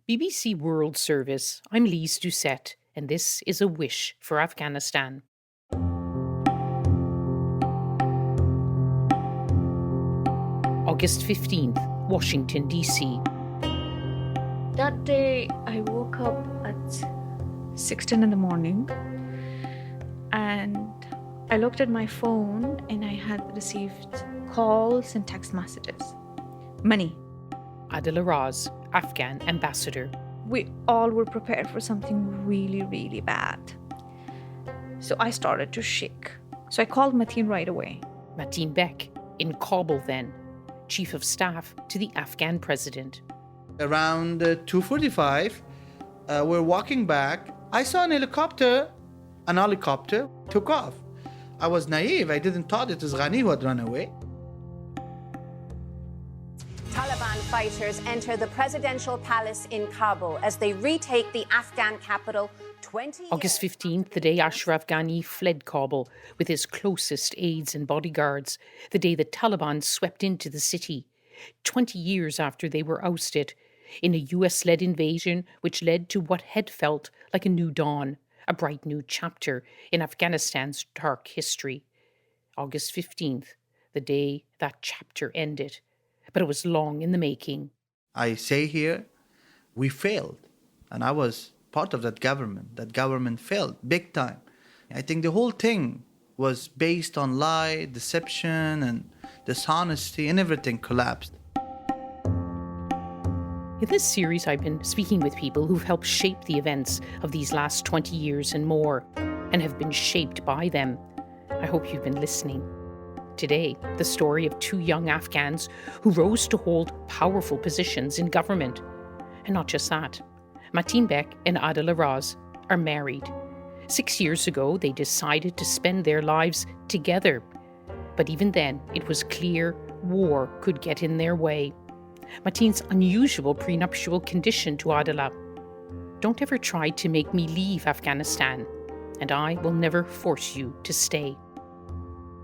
BBC World Service, I'm Lise Doucette, and this is A Wish for Afghanistan. August 15th, Washington, D.C. That day, I woke up at 6:10 in the morning and I looked at my phone and I had received calls and text messages. Many. Adila Raz, Afghan ambassador. We all were prepared for something really, really bad. So I started to shake. So I called Mateen right away. Mateen Bek, in Kabul then, chief of staff to the Afghan president. Around 2:45, we're walking back. I saw an helicopter took off. I was naive. I didn't thought it was Ghani who had run away. Taliban fighters enter the presidential palace in Kabul as they retake the Afghan capital 20 August 15th, the day Ashraf Ghani fled Kabul with his closest aides and bodyguards, the day the Taliban swept into the city, 20 years after they were ousted, in a US-led invasion which led to what had felt like a new dawn, a bright new chapter in Afghanistan's dark history. August 15th, the day that chapter ended. But it was long in the making. I say here, we failed. And I was part of that government. That government failed big time. I think the whole thing was based on lie, deception, and dishonesty, and everything collapsed. In this series, I've been speaking with people who've helped shape the events of these last 20 years and more, and have been shaped by them. I hope you've been listening. Today, the story of two young Afghans who rose to hold powerful positions in government. And not just that. Mateen Bek and Adila Raz are married. 6 years ago, they decided to spend their lives together. But even then, it was clear war could get in their way. Mateen's unusual prenuptial condition to Adila: "Don't ever try to make me leave Afghanistan, and I will never force you to stay."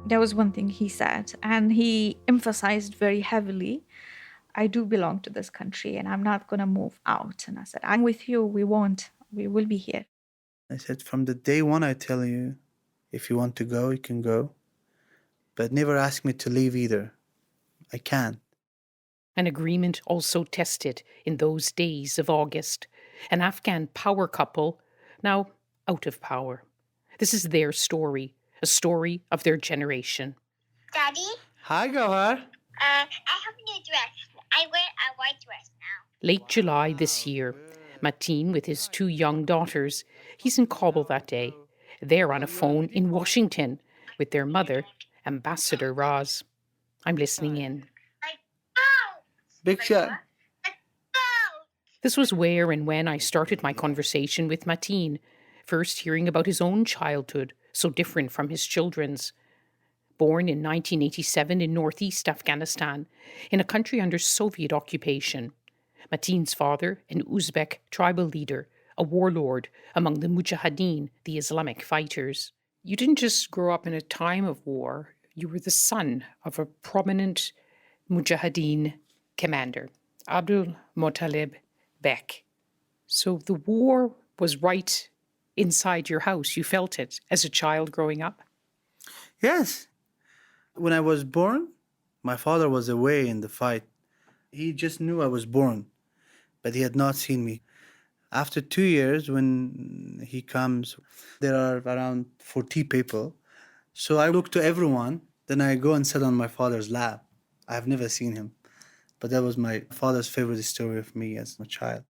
That was one thing he said, and he emphasized very heavily, I do belong to this country and I'm not going to move out. And I said, I'm with you. We will be here. I said, from the day one, I tell you, if you want to go, you can go. But never ask me to leave either. I can't. An agreement also tested in those days of August. An Afghan power couple, now out of power. This is their story, a story of their generation. Daddy? Hi, Gawar. I have a new dress. I wear a white dress now. Late July this year, Mateen with his two young daughters, he's in Kabul that day. They're on a phone in Washington with their mother, Ambassador Raz. I'm listening in. Big shot. This was where and when I started my conversation with Mateen, first hearing about his own childhood, so different from his children's. Born in 1987 in northeast Afghanistan, in a country under Soviet occupation. Mateen's father, an Uzbek tribal leader, a warlord among the Mujahideen, the Islamic fighters. You didn't just grow up in a time of war, you were the son of a prominent Mujahideen commander, Abdul Muttalib Bek. So the war was right inside your house. You felt it as a child growing up? Yes. When I was born, my father was away in the fight. He just knew I was born, but he had not seen me. After 2 years, when he comes, there are around 40 people. So I look to everyone, then I go and sit on my father's lap. I have never seen him, but that was my father's favorite story of me as a child.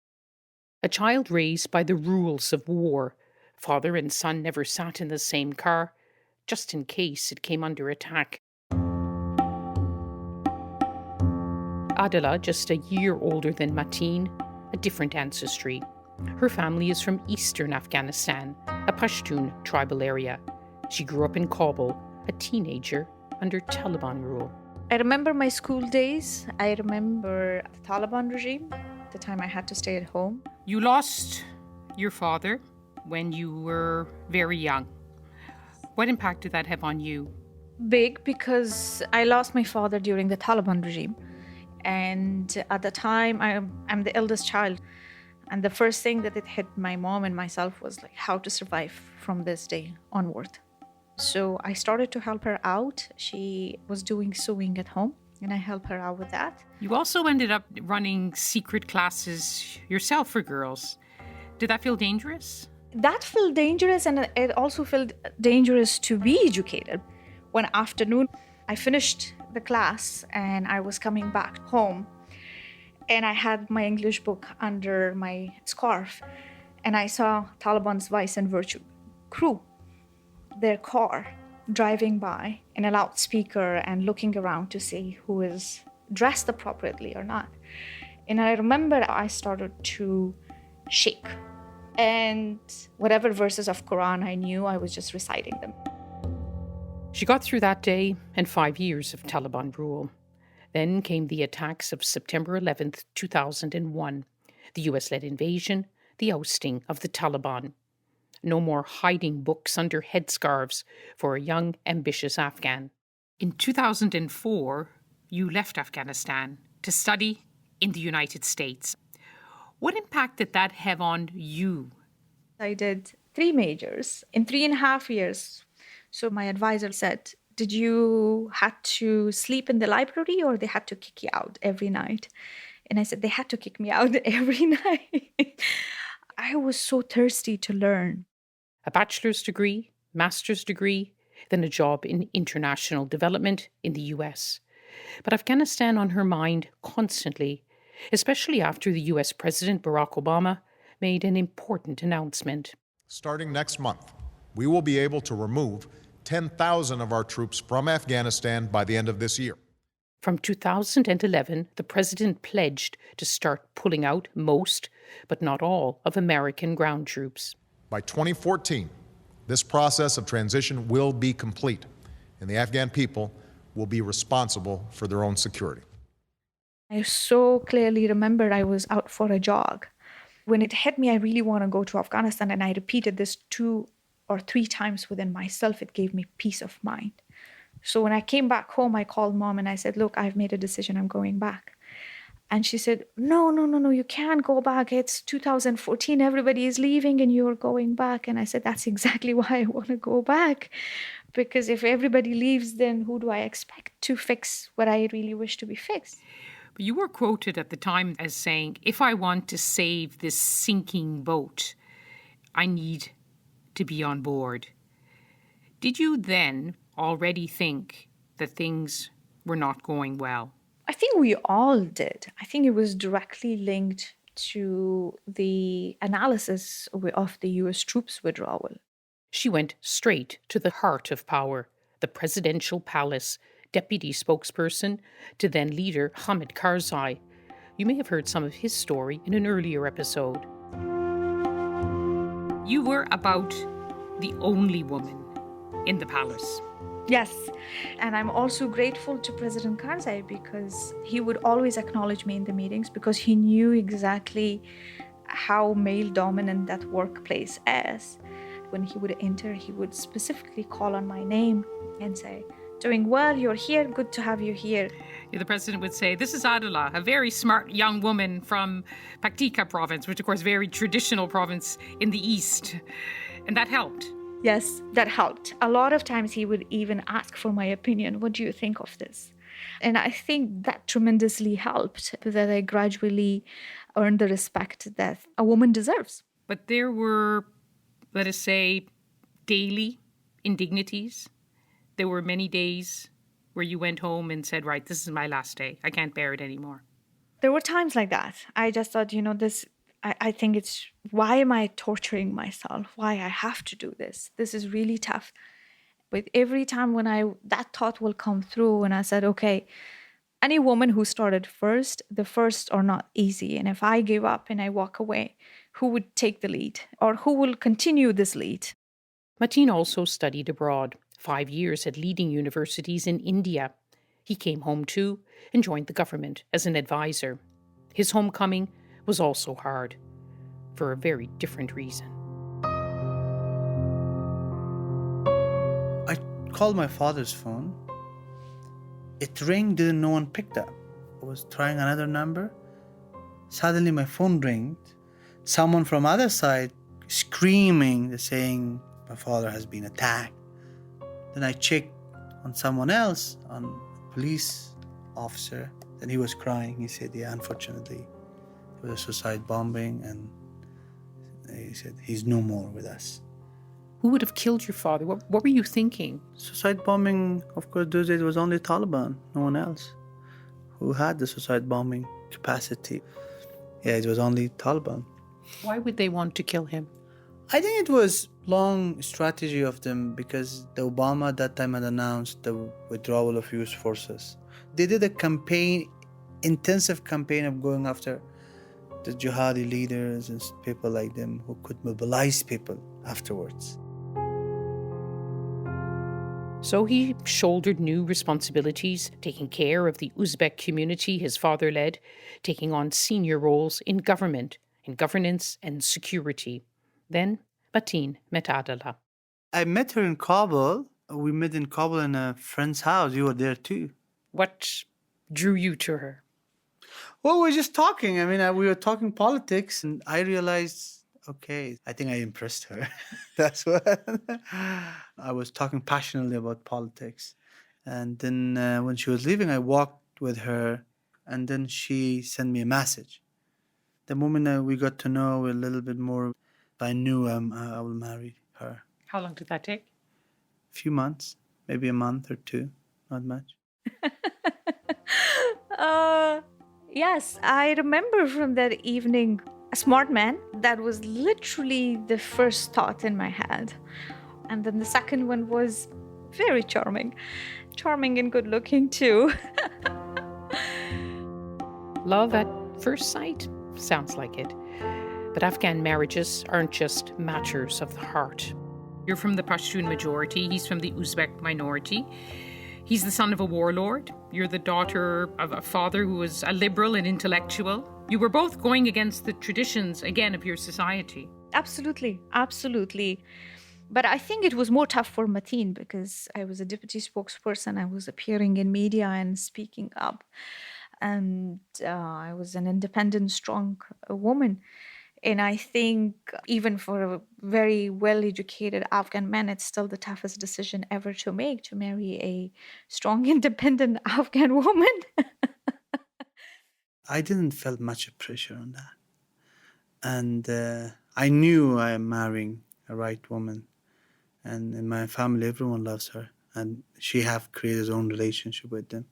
A child raised by the rules of war. Father and son never sat in the same car, just in case it came under attack. Adila, just a year older than Mateen, a different ancestry. Her family is from eastern Afghanistan, a Pashtun tribal area. She grew up in Kabul, a teenager under Taliban rule. I remember my school days. I remember the Taliban regime, the time I had to stay at home. You lost your father when you were very young. What impact did that have on you? Big, because I lost my father during the Taliban regime. And at the time, I'm the eldest child. And the first thing that it hit my mom and myself was like how to survive from this day onward. So I started to help her out. She was doing sewing at home, and I helped her out with that. You also ended up running secret classes yourself for girls. Did that feel dangerous? That felt dangerous, and it also felt dangerous to be educated. One afternoon, I finished the class and I was coming back home, and I had my English book under my scarf, and I saw Taliban's Vice and Virtue crew, their car, driving by in a loudspeaker and looking around to see who is dressed appropriately or not. And I remember I started to shake. And whatever verses of Quran I knew, I was just reciting them. She got through that day and 5 years of Taliban rule. Then came the attacks of September 11th, 2001, the US-led invasion, the ousting of the Taliban. No more hiding books under headscarves for a young, ambitious Afghan. In 2004, you left Afghanistan to study in the United States. What impact did that have on you? I did 3 majors in 3.5 years. So my advisor said, did you had to sleep in the library or they had to kick you out every night? And I said, they had to kick me out every night. I was so thirsty to learn. A bachelor's degree, master's degree, then a job in international development in the US. But Afghanistan on her mind constantly, especially after the US President Barack Obama made an important announcement. Starting next month, we will be able to remove 10,000 of our troops from Afghanistan by the end of this year. From 2011, the president pledged to start pulling out most, but not all, of American ground troops. By 2014, this process of transition will be complete, and the Afghan people will be responsible for their own security. I so clearly remember I was out for a jog. When it hit me, I really want to go to Afghanistan, and I repeated this 2 or 3 times within myself. It gave me peace of mind. So when I came back home, I called mom and I said, look, I've made a decision, I'm going back. And she said, no, you can't go back. It's 2014, everybody is leaving and you're going back. And I said, that's exactly why I want to go back. Because if everybody leaves, then who do I expect to fix what I really wish to be fixed? But you were quoted at the time as saying, if I want to save this sinking boat, I need to be on board. Did you then already think that things were not going well? I think we all did. I think it was directly linked to the analysis of the US troops withdrawal. She went straight to the heart of power, the presidential palace, deputy spokesperson to then leader Hamid Karzai. You may have heard some of his story in an earlier episode. You were about the only woman in the palace. Yes, and I'm also grateful to President Karzai because he would always acknowledge me in the meetings because he knew exactly how male-dominant that workplace is. When he would enter, he would specifically call on my name and say, doing well, you're here, good to have you here. The president would say, this is Adila, a very smart young woman from Paktika province, which of course is a very traditional province in the east. And that helped. Yes, that helped. A lot of times he would even ask for my opinion. What do you think of this? And I think that tremendously helped, that I gradually earned the respect that a woman deserves. But there were, let us say, daily indignities. There were many days where you went home and said, right, this is my last day. I can't bear it anymore. There were times like that. I just thought, I think it's, why am I torturing myself? Why I have to do this? This is really tough. But every time when that thought will come through and I said, okay, any woman who started first, the first are not easy. And if I give up and I walk away, who would take the lead? Or who will continue this lead? Mateen also studied abroad, 5 years at leading universities in India. He came home too and joined the government as an advisor. His homecoming was also hard, for a very different reason. I called my father's phone. It rang, no one picked up. I was trying another number. Suddenly my phone rang. someone from other side screaming, saying, my father has been attacked. Then I checked on someone else, on a police officer, and he was crying. He said, yeah, unfortunately, it was a suicide bombing, and he said, he's no more with us. Who would have killed your father? What were you thinking? Suicide bombing, of course, those days was only Taliban, no one else who had the suicide bombing capacity. Yeah, it was only Taliban. Why would they want to kill him? I think it was long strategy of them because the Obama at that time had announced the withdrawal of US forces. They did a campaign, intensive campaign of going after the jihadi leaders and people like them who could mobilize people afterwards. So he shouldered new responsibilities, taking care of the Uzbek community his father led, taking on senior roles in government, in governance and security. Then Mateen met Adela. I met her in Kabul. We met in Kabul in a friend's house. You were there too. What drew you to her? Well, we were just talking. I mean, we were talking politics, and I realized, okay, I think I impressed her. That's what. I was talking passionately about politics. And then when she was leaving, I walked with her, and then she sent me a message. The moment we got to know a little bit more, I knew I will marry her. How long did that take? A few months, maybe a month or two, not much. Yes, I remember from that evening, a smart man. That was literally the first thought in my head. And then the second one was very charming. Charming and good looking too. Love at first sight? Sounds like it. But Afghan marriages aren't just matters of the heart. You're from the Pashtun majority, he's from the Uzbek minority. He's the son of a warlord. You're the daughter of a father who was a liberal and intellectual. You were both going against the traditions, again, of your society. Absolutely, absolutely. But I think it was more tough for Mateen because I was a deputy spokesperson. I was appearing in media and speaking up. And I was an independent, strong woman. And I think even for a very well-educated Afghan man, it's still the toughest decision ever to make, to marry a strong, independent Afghan woman. I didn't feel much pressure on that. And I knew I am marrying a right woman. And in my family, everyone loves her. And she have created his own relationship with them.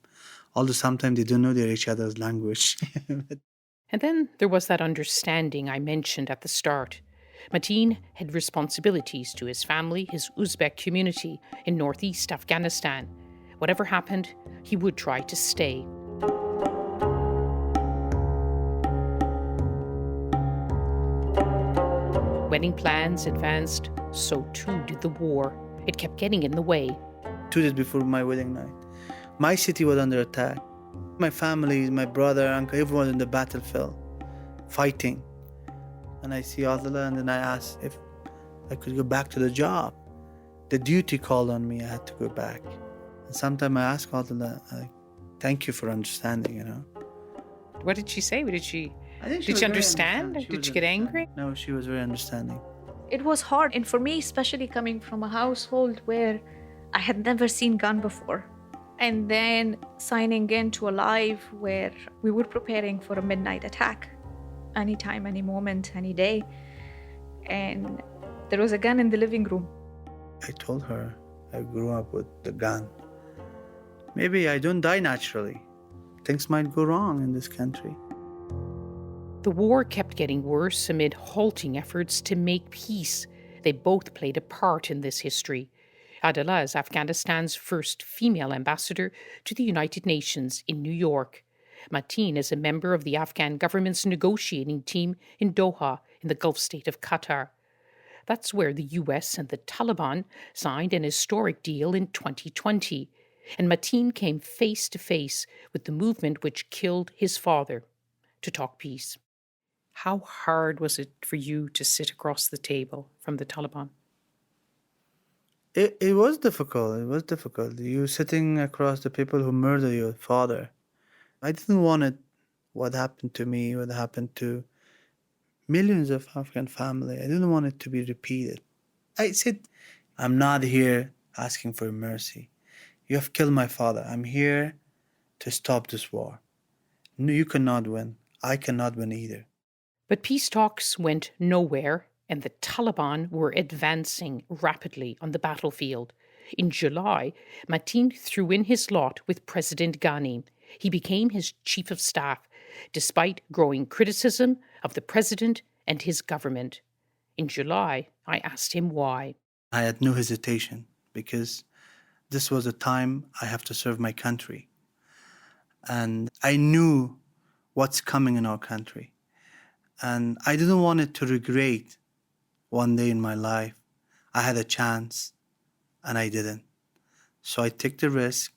Although sometimes they don't know each other's language. And then there was that understanding I mentioned at the start. Mateen had responsibilities to his family, his Uzbek community in northeast Afghanistan. Whatever happened, he would try to stay. Wedding plans advanced, so too did the war. It kept getting in the way. 2 days before my wedding night, my city was under attack. My family, my brother, uncle, everyone in the battlefield, fighting. And I see Adela, and then I asked if I could go back to the job. The duty called on me, I had to go back. And sometimes I ask Adela, thank you for understanding, What did she say? Did she was very understand? understanding. Did she get angry? No, she was very understanding. It was hard. And for me, especially coming from a household where I had never seen gun before. And then signing into a life where we were preparing for a midnight attack. Anytime, any moment, any day. And there was a gun in the living room. I told her I grew up with the gun. Maybe I don't die naturally. Things might go wrong in this country. The war kept getting worse amid halting efforts to make peace. They both played a part in this history. Adela is Afghanistan's first female ambassador to the United Nations in New York. Mateen is a member of the Afghan government's negotiating team in Doha, in the Gulf state of Qatar. That's where the US and the Taliban signed an historic deal in 2020. And Mateen came face to face with the movement which killed his father to talk peace. How hard was it for you to sit across the table from the Taliban? It was difficult. It was difficult. You sitting across the people who murdered your father. I didn't want it. What happened to me, what happened to millions of Afghan family. I didn't want it to be repeated. I said, I'm not here asking for mercy. You have killed my father. I'm here to stop this war. No, you cannot win. I cannot win either. But peace talks went nowhere, and the Taliban were advancing rapidly on the battlefield. In July, Mateen threw in his lot with President Ghani. He became his chief of staff, despite growing criticism of the president and his government. In July, I asked him why. I had no hesitation because this was a time I have to serve my country. And I knew what's coming in our country. And I didn't want it to regret one day in my life. I had a chance and I didn't. So I took the risk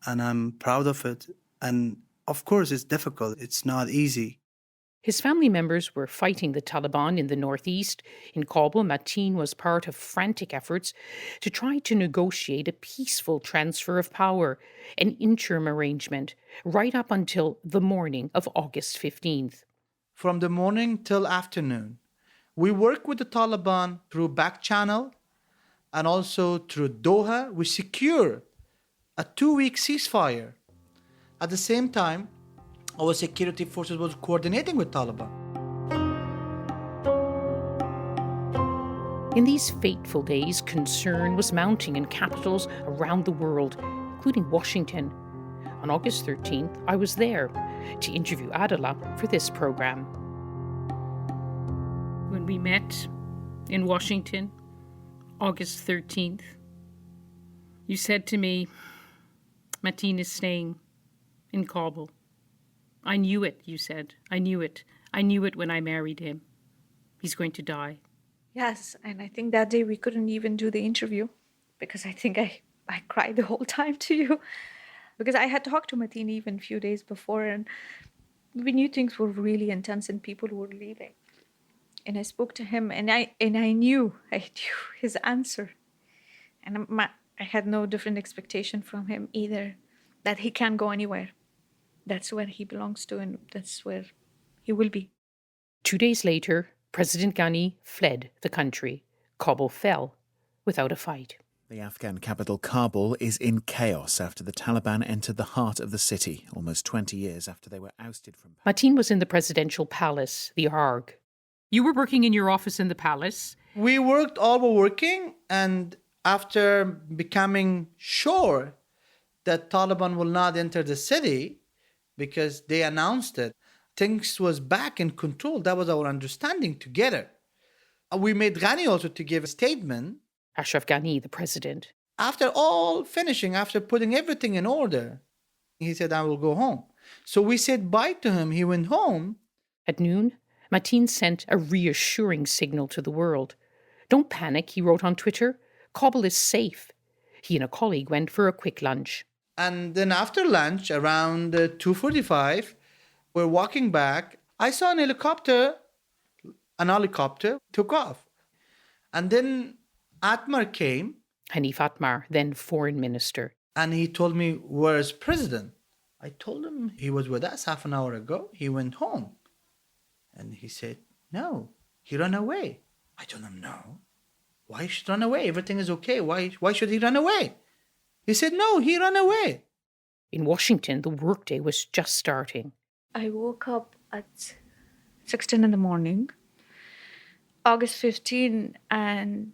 and I'm proud of it. And of course, it's difficult. It's not easy. His family members were fighting the Taliban in the northeast. In Kabul, Mateen was part of frantic efforts to try to negotiate a peaceful transfer of power, an interim arrangement, right up until the morning of August 15th. From the morning till afternoon, we work with the Taliban through back channel and also through Doha. We secure a 2-week ceasefire. At the same time, our security forces was coordinating with Taliban. In these fateful days, concern was mounting in capitals around the world, including Washington. On August 13th, I was there to interview Adela for this program. When we met in Washington, August 13th, you said to me, Mateen is staying in Kabul. I knew it, you said. I knew it. I knew it when I married him. He's going to die. Yes, and I think that day we couldn't even do the interview because I think I cried the whole time to you. Because I had talked to Mateen even a few days before and we knew things were really intense and people were leaving. And I spoke to him and I knew his answer. And I had no different expectation from him either, that he can't go anywhere. That's where he belongs to and that's where he will be. 2 days later, President Ghani fled the country. Kabul fell without a fight. The Afghan capital, Kabul, is in chaos after the Taliban entered the heart of the city, almost 20 years after they were ousted from power. Mateen was in the presidential palace, the Arg. You were working in your office in the palace. We all were working, and after becoming sure that Taliban will not enter the city, because they announced it, things was back in control. That was our understanding together. We made Ghani also to give a statement. Ashraf Ghani, the president. After all finishing, after putting everything in order, he said, I will go home. So we said bye to him. He went home. At noon, Mateen sent a reassuring signal to the world. Don't panic, he wrote on Twitter. Kabul is safe. He and a colleague went for a quick lunch. And then after lunch, around 2:45, we're walking back. I saw an helicopter took off. And then Atmar came. Hanif Atmar, then foreign minister. And he told me, where's president? I told him he was with us half an hour ago. He went home. And he said, no, he ran away. I told him, no. Why should he run away? Everything is okay. Why should he run away? He said, no, he ran away. In Washington, the workday was just starting. I woke up at 6:10 in the morning, August 15, and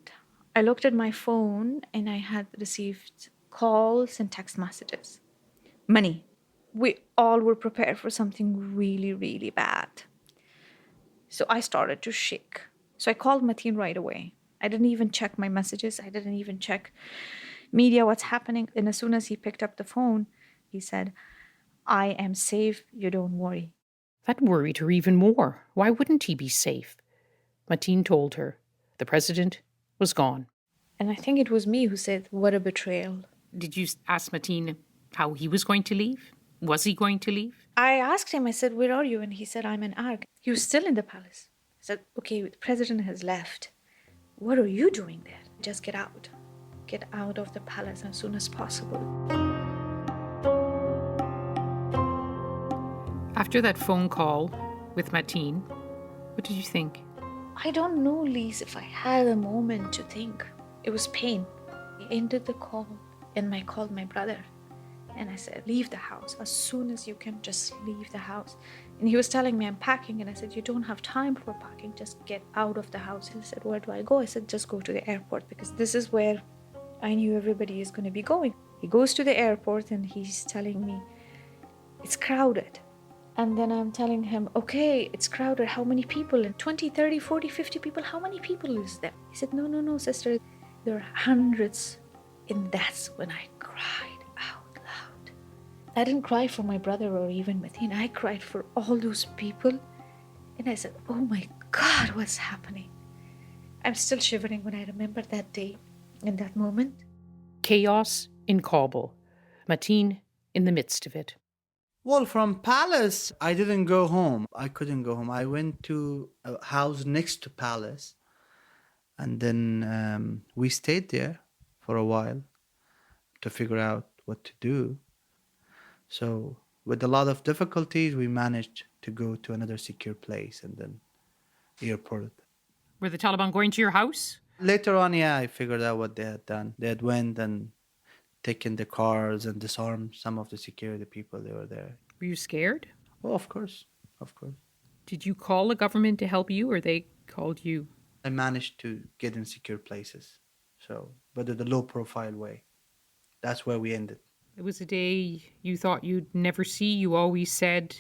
I looked at my phone and I had received calls and text messages. Money. We all were prepared for something really, really bad. So I started to shake. So I called Mateen right away. I didn't even check my messages. I didn't even check media, what's happening. And as soon as he picked up the phone, he said, I am safe, you don't worry. That worried her even more. Why wouldn't he be safe? Mateen told her the president was gone. And I think it was me who said, what a betrayal. Did you ask Mateen how he was going to leave? Was he going to leave? I asked him, I said, where are you? And he said, I'm in Arg. He was still in the palace. I said, okay, the president has left. What are you doing there? Just get out. Get out of the palace as soon as possible. After that phone call with Mateen, What did you think? I don't know, Lise, if I had a moment to think. It was pain. I ended the call and I called my brother. And I said, leave the house. As soon as you can, just leave the house. And he was telling me I'm packing. And I said, you don't have time for packing. Just get out of the house. He said, where do I go? I said, just go to the airport, because this is where I knew everybody is going to be going. He goes to the airport and he's telling me, it's crowded. And then I'm telling him, okay, it's crowded. How many people? And 20, 30, 40, 50 people. How many people is there? He said, no, sister. There are hundreds. And that's when I cried out loud. I didn't cry for my brother or even Mateen. I cried for all those people. And I said, oh my God, what's happening? I'm still shivering when I remember that day and that moment. Chaos in Kabul. Mateen in the midst of it. Well, from Palace, I didn't go home. I couldn't go home. I went to a house next to Palace. And then we stayed there for a while to figure out what to do. So with a lot of difficulties, we managed to go to another secure place and then airport. Were the Taliban going to your house? Later on, yeah, I figured out what they had done. They had went and taken the cars and disarmed some of the security people that were there. Were you scared? Oh, of course. Did you call the government to help you, or they called you? I managed to get in secure places. So, but in a low profile way. That's where we ended. It was a day you thought you'd never see. You always said,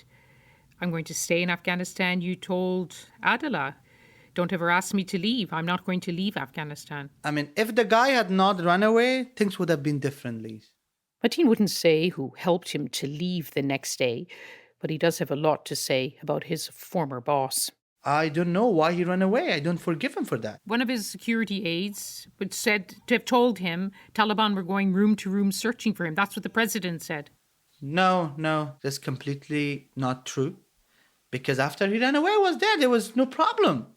I'm going to stay in Afghanistan. You told Adila, don't ever ask me to leave. I'm not going to leave Afghanistan. I mean, if the guy had not run away, things would have been differently. Mateen wouldn't say who helped him to leave the next day, but he does have a lot to say about his former boss. I don't know why he ran away. I don't forgive him for that. One of his security aides said to have told him Taliban were going room to room searching for him. That's what the president said. No, that's completely not true. Because after he ran away, I was there was no problem.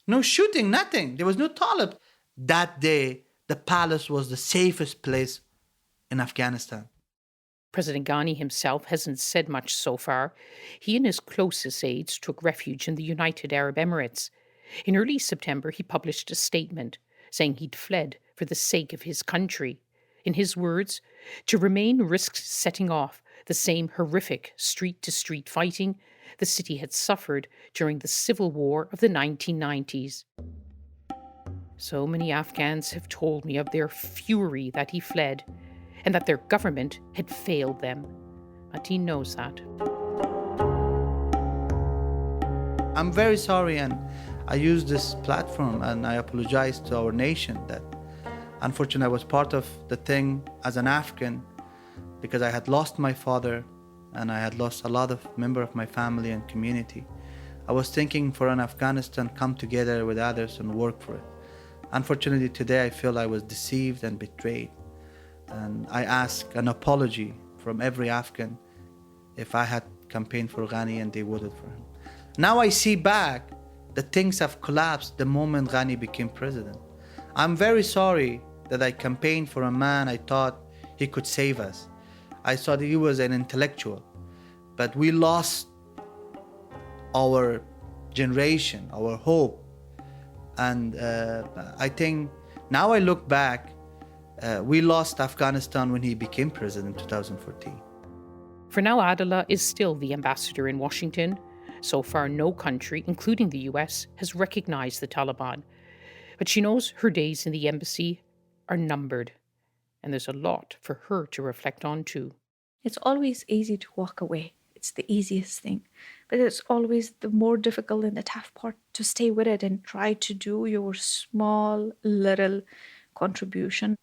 No shooting, nothing. There was no Talib. That day, the palace was the safest place in Afghanistan. President Ghani himself hasn't said much so far. He and his closest aides took refuge in the United Arab Emirates. In early September, he published a statement saying he'd fled for the sake of his country. In his words, to remain risked setting off the same horrific street-to-street fighting the city had suffered during the civil war of the 1990s. So many Afghans have told me of their fury that he fled, and that their government had failed them. Mateen knows that. I'm very sorry, and I use this platform and I apologize to our nation that unfortunately I was part of the thing as an Afghan because I had lost my father and I had lost a lot of members of my family and community. I was thinking for an Afghanistan come together with others and work for it. Unfortunately today I feel I was deceived and betrayed. And I ask an apology from every Afghan if I had campaigned for Ghani and they voted for him. Now I see back that things have collapsed the moment Ghani became president. I'm very sorry that I campaigned for a man I thought he could save us. I thought he was an intellectual, but we lost our generation, our hope. And I think now I look back, we lost Afghanistan when he became president in 2014. For now, Adila is still the ambassador in Washington. So far, no country, including the US, has recognized the Taliban. But she knows her days in the embassy are numbered, and there's a lot for her to reflect on too. It's always easy to walk away. It's the easiest thing. But it's always the more difficult and the tough part to stay with it and try to do your small, little contribution.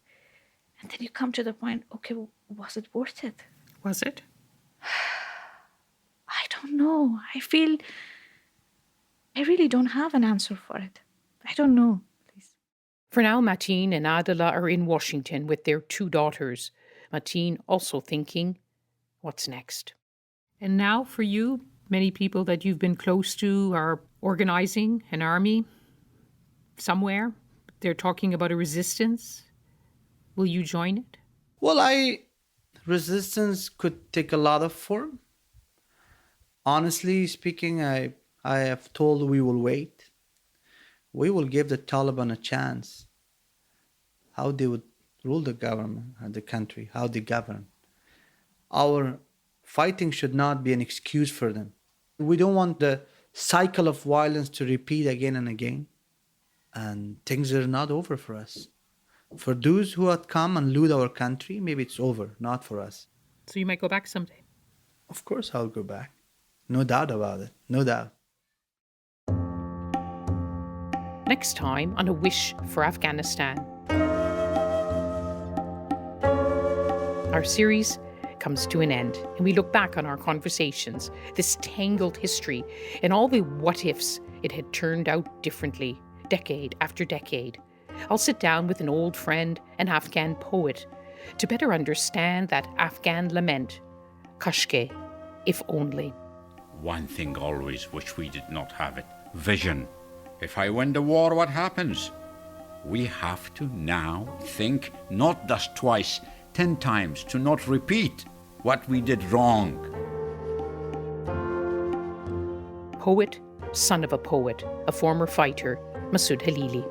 And then you come to the point, okay, was it worth it? Was it? I don't know. I feel I really don't have an answer for it. I don't know. Please. For now, Mateen and Adila are in Washington with their 2 daughters. Mateen also thinking, what's next? And now for you, many people that you've been close to are organizing an army somewhere. They're talking about a resistance. Will you join it? Well, resistance could take a lot of form. Honestly speaking, I I have told we will wait. We will give the Taliban a chance. How they would rule the government and the country, how they govern. Our fighting should not be an excuse for them. We don't want the cycle of violence to repeat again and again. And things are not over for us. For those who had come and loot our country, maybe it's over, not for us. So you might go back someday. Of course I'll go back. No doubt about it. No doubt. Next time on A Wish for Afghanistan. Our series comes to an end, and we look back on our conversations, this tangled history, and all the what-ifs it had turned out differently, decade after decade. I'll sit down with an old friend, an Afghan poet, to better understand that Afghan lament, Kashke, if only. One thing always which we did not have it, vision. If I win the war, what happens? We have to now think not just twice, 10 times, to not repeat what we did wrong. Poet, son of a poet, a former fighter, Masood Halili.